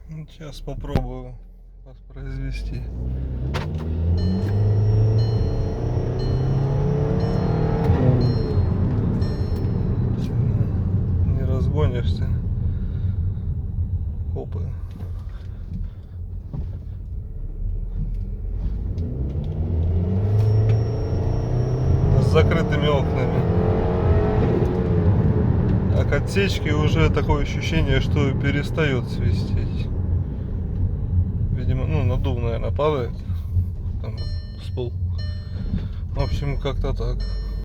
Сейчас попробую воспроизвести. Не разгонишься. Опа. С закрытыми окнами. А к отсечке уже такое ощущение, что перестает свистеть. Видимо, ну, надув, наверное, падает. Там, с пол. В общем, как-то так.